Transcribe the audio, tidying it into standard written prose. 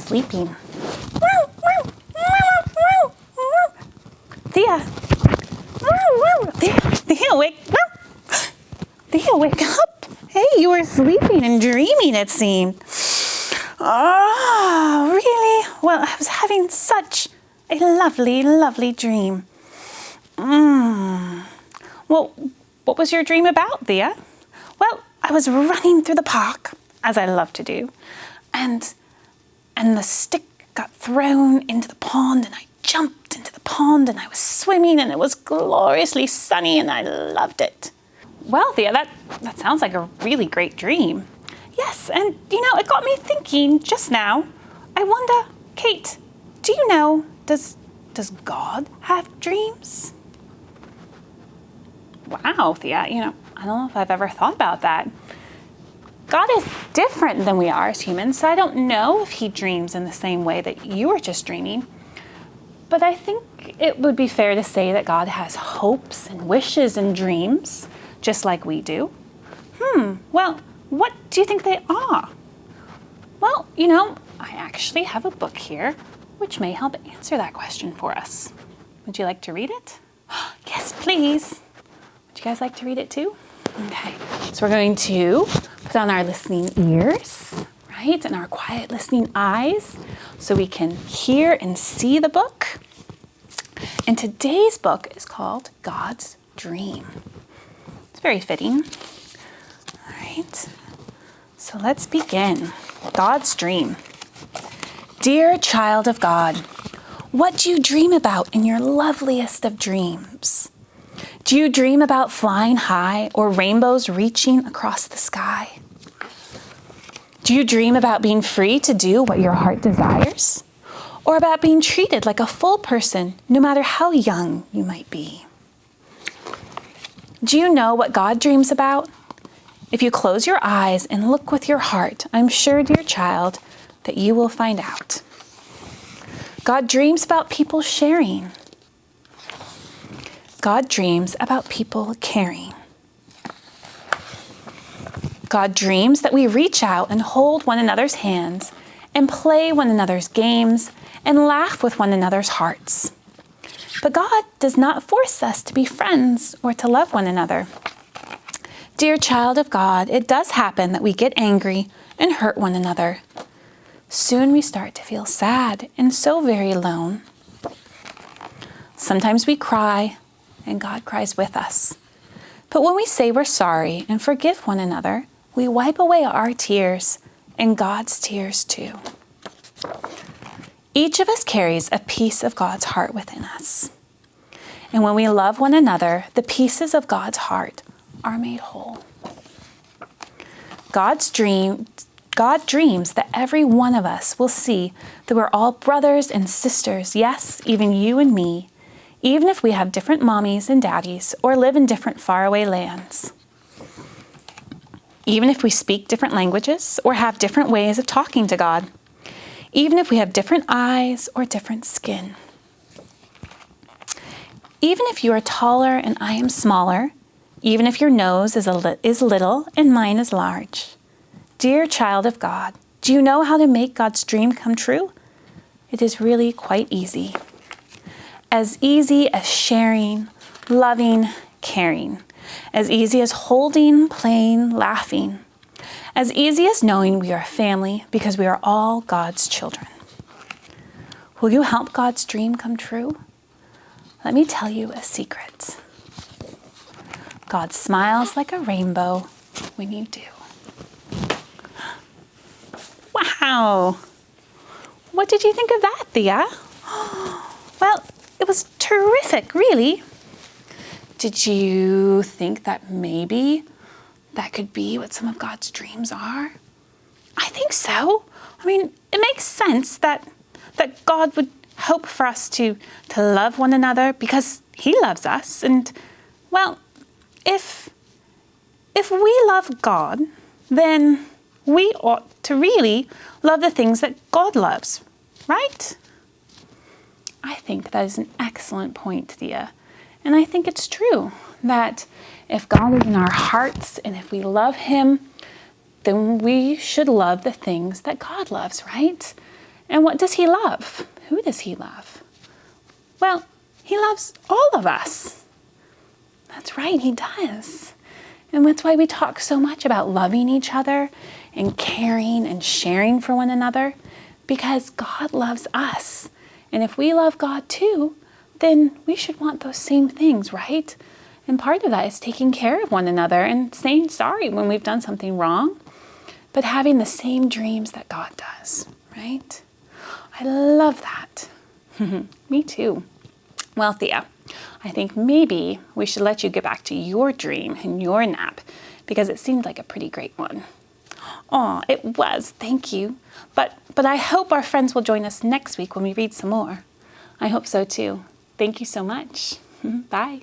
sleeping. Thea. Thea, wake up. Hey, you were sleeping and dreaming, it seemed. Oh, really? Well, I was having such a lovely, lovely dream. Well, what was your dream about, Thea? Well, I was running through the park, as I love to do, and the stick got thrown into the pond, and I jumped into the pond, and I was swimming, and it was gloriously sunny, and I loved it. Well, Thea, that sounds like a really great dream. Yes, and it got me thinking just now. I wonder, Cate, do you know, does God have dreams? Wow, Thea, I don't know if I've ever thought about that. God is different than we are as humans, so I don't know if he dreams in the same way that you were just dreaming. But I think it would be fair to say that God has hopes and wishes and dreams, just like we do. Well, what do you think they are? Well, I actually have a book here which may help answer that question for us. Would you like to read it? Yes, please. Would you guys like to read it too? Okay, so we're going to put on our listening ears, right, and our quiet listening eyes so we can hear and see the book. And today's book is called God's Dream. It's very fitting. All right, so let's begin. God's Dream. Dear child of God, what do you dream about in your loveliest of dreams? Do you dream about flying high or rainbows reaching across the sky? Do you dream about being free to do what your heart desires? Or about being treated like a full person, no matter how young you might be? Do you know what God dreams about? If you close your eyes and look with your heart, I'm sure, dear child, that you will find out. God dreams about people sharing. God dreams about people caring. God dreams that we reach out and hold one another's hands and play one another's games and laugh with one another's hearts. But God does not force us to be friends or to love one another. Dear child of God, it does happen that we get angry and hurt one another. Soon we start to feel sad and so very alone. Sometimes we cry, and God cries with us. But when we say we're sorry and forgive one another, we wipe away our tears and God's tears too. Each of us carries a piece of God's heart within us. And when we love one another, the pieces of God's heart are made whole. God dreams that every one of us will see that we're all brothers and sisters, yes, even you and me, even if we have different mommies and daddies or live in different faraway lands. Even if we speak different languages or have different ways of talking to God. Even if we have different eyes or different skin. Even if you are taller and I am smaller, even if your nose is little and mine is large. Dear child of God, do you know how to make God's dream come true? It is really quite easy. As easy as sharing, loving, caring. As easy as holding, playing, laughing. As easy as knowing we are family because we are all God's children. Will you help God's dream come true? Let me tell you a secret. God smiles like a rainbow when you do. Wow! What did you think of that, Thea? Well, it was terrific, really. Did you think that maybe that could be what some of God's dreams are? I think so. I mean, it makes sense that God would hope for us to love one another because he loves us. And, well, if we love God, then we ought to really love the things that God loves, right? I think that is an excellent point, Thea. And I think it's true that if God is in our hearts and if we love him, then we should love the things that God loves, right? And what does he love? Who does he love? Well, he loves all of us. That's right, he does. And that's why we talk so much about loving each other and caring and sharing for one another, because God loves us. And if we love God too, then we should want those same things, right? And part of that is taking care of one another and saying sorry when we've done something wrong, but having the same dreams that God does, right? I love that. Me too. Well, Thea, I think maybe we should let you get back to your dream and your nap, because it seemed like a pretty great one. Oh, it was, thank you. But I hope our friends will join us next week when we read some more. I hope so too. Thank you so much. Bye.